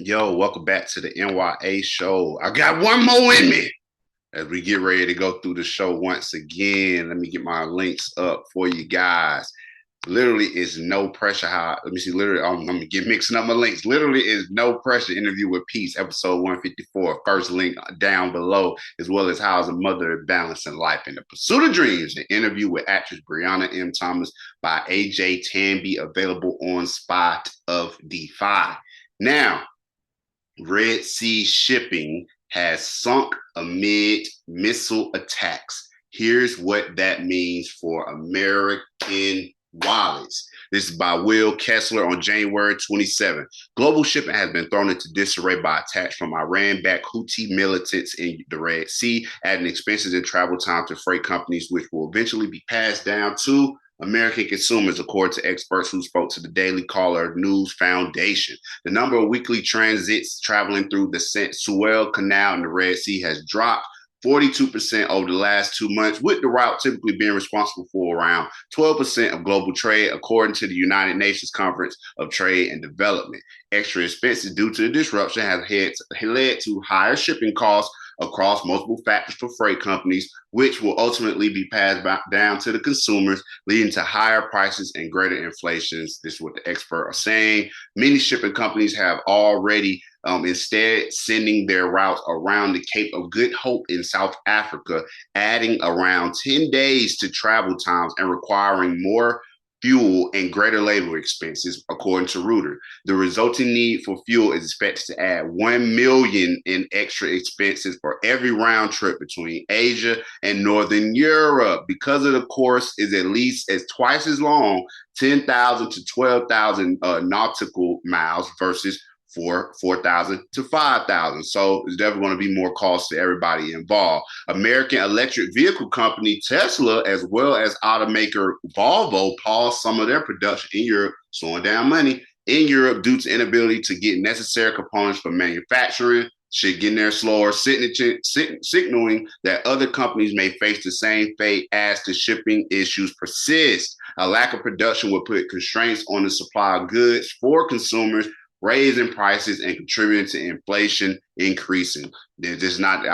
Yo, welcome back to the N.y.a show. I got one more in me as we get ready to go through the show once again. Let me get my links up for you guys. Literally is no pressure. Let me see. Literally, I'm gonna get mixing up my links. Literally is no pressure. Interview with Peace, episode 154. First link down below, as well as how is a mother balancing life in the pursuit of dreams. An interview with actress Breyonna M. Thomas by Ajay Tambe, available on Spotify. Now, Redsea shipping has sunk amid missile attacks. Here's what that means for American wallets. This is by Will Kessler on January 27. Global shipping has been thrown into disarray by attacks from Iran-backed Houthi militants in the Red Sea, adding expenses and travel time to freight companies, which will eventually be passed down to American consumers, according to experts who spoke to the Daily Caller News Foundation. The number of weekly transits traveling through the Suez Canal in the Red Sea has dropped 42% over the last 2 months, with the route typically being responsible for around 12% of global trade, according to the United Nations Conference of Trade and Development. Extra expenses due to the disruption have led to higher shipping costs across multiple factors for freight companies, which will ultimately be passed down to the consumers, leading to higher prices and greater inflations. This is what the experts are saying. Many shipping companies have already instead sending their routes around the Cape of Good Hope in South Africa, adding around 10 days to travel times and requiring more fuel and greater labor expenses, according to Reuters. The resulting need for fuel is expected to add 1 million in extra expenses for every round trip between Asia and Northern Europe, because of the course is at least as twice as long, 10,000 to 12,000 nautical miles versus 4,000 to 5,000. So it's definitely going to be more cost to everybody involved. American electric vehicle company Tesla, as well as automaker Volvo, paused some of their production in Europe, slowing down money in Europe due to inability to get necessary components for manufacturing. Shit getting there slower, signaling that other companies may face the same fate as the shipping issues persist. A lack of production will put constraints on the supply of goods for consumers, raising prices and contributing to inflation increasing. I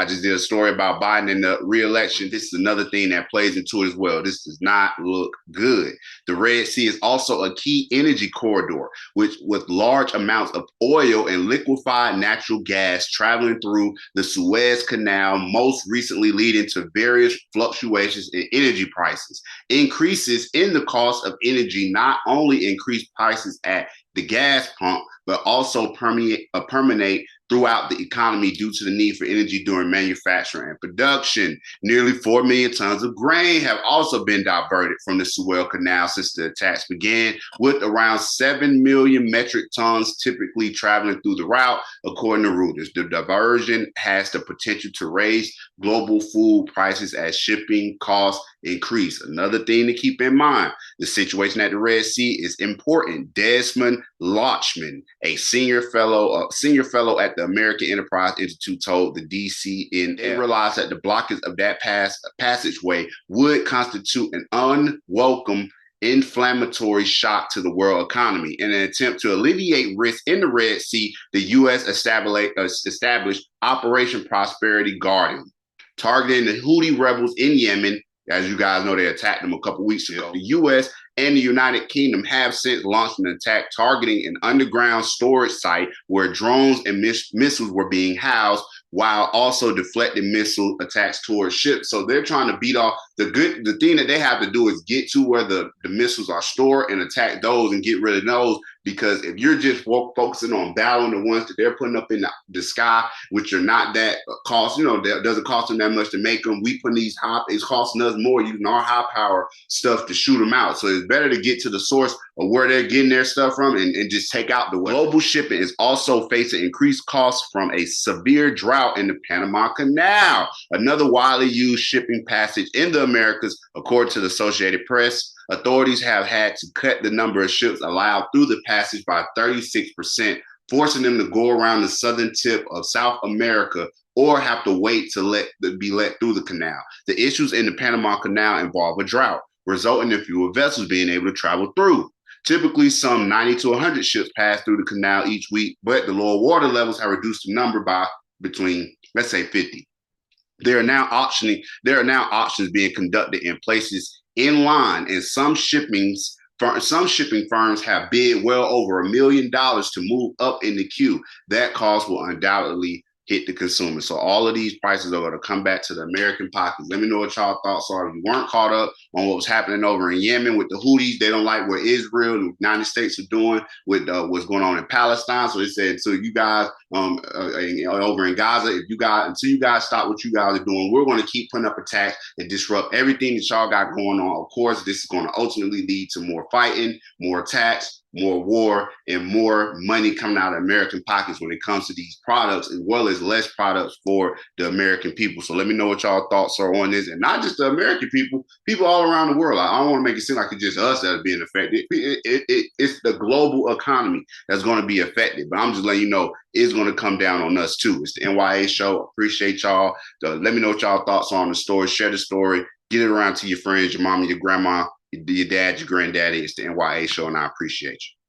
just did a story about Biden in the re-election. This is another thing that plays into it as well. This does not look good. The Red Sea is also a key energy corridor, which with large amounts of oil and liquefied natural gas traveling through the Suez Canal, most recently leading to various fluctuations in energy prices. Increases in the cost of energy not only increase prices at the gas pump, but also permeate throughout the economy due to the need for energy during manufacturing and production. Nearly 4 million tons of grain have also been diverted from the Suez Canal since the attacks began, with around 7 million metric tons typically traveling through the route, according to Reuters. The diversion has the potential to raise global food prices as shipping costs increase. Another thing to keep in mind, the situation at the Red Sea is important. Desmond Lochman, a senior fellow at the American Enterprise Institute, told the DCN realized that the blockage of that passageway would constitute an unwelcome inflammatory shock to the world economy. In an attempt to alleviate risk in the Red Sea, the U.S. established Operation Prosperity Guardian, targeting the Houthi rebels in Yemen. As you guys know, they attacked them a couple weeks ago. The U.S. and the United Kingdom have since launched an attack targeting an underground storage site where drones and missiles were being housed, while also deflecting missile attacks towards ships. So they're trying to beat off the thing that they have to do is get to where the missiles are stored and attack those and get rid of those. Because if you're just focusing on battling the ones that they're putting up in the sky, which are not that cost, that doesn't cost them that much to make them. We put these it's costing us more using our high power stuff to shoot them out. So it's better to get to the source of where they're getting their stuff from and just take out the weapon. Global shipping is also facing increased costs from a severe drought in the Panama Canal, another widely used shipping passage in the Americas, according to the Associated Press. Authorities have had to cut the number of ships allowed through the passage by 36%, forcing them to go around the southern tip of South America or have to wait to be let through the canal. The issues in the Panama Canal involve a drought, resulting in fewer vessels being able to travel through. Typically, some 90 to 100 ships pass through the canal each week, but the lower water levels have reduced the number by between, let's say, 50. There are now auctions being conducted in places in line, and some shipping firms have bid well over $1 million to move up in the queue. That cost will undoubtedly hit the consumer. So all of these prices are going to come back to the American pockets. Let me know what y'all thoughts are. If you weren't caught up on what was happening over in Yemen with the Houthis, they don't like what Israel and the United States are doing with what's going on in Palestine. So they said, so you guys over in Gaza, until you guys stop what you guys are doing, we're going to keep putting up attacks and disrupt everything that y'all got going on. Of course, this is going to ultimately lead to more fighting, more attacks, more war, and more money coming out of American pockets when it comes to these products, as well as less products for the American people. So let me know what y'all thoughts are on this, and not just the American people all around the world. I don't want to make it seem like it's just us that are being affected. It's the global economy that's going to be affected, but I'm just letting you know it's going to come down on us too. It's the N.y.a show. Appreciate y'all. Let me know what y'all thoughts are on the story. Share the story. Get it around to your friends, your mama, your grandma, your dad, your granddaddy. It's the N.y.a show, and I appreciate you.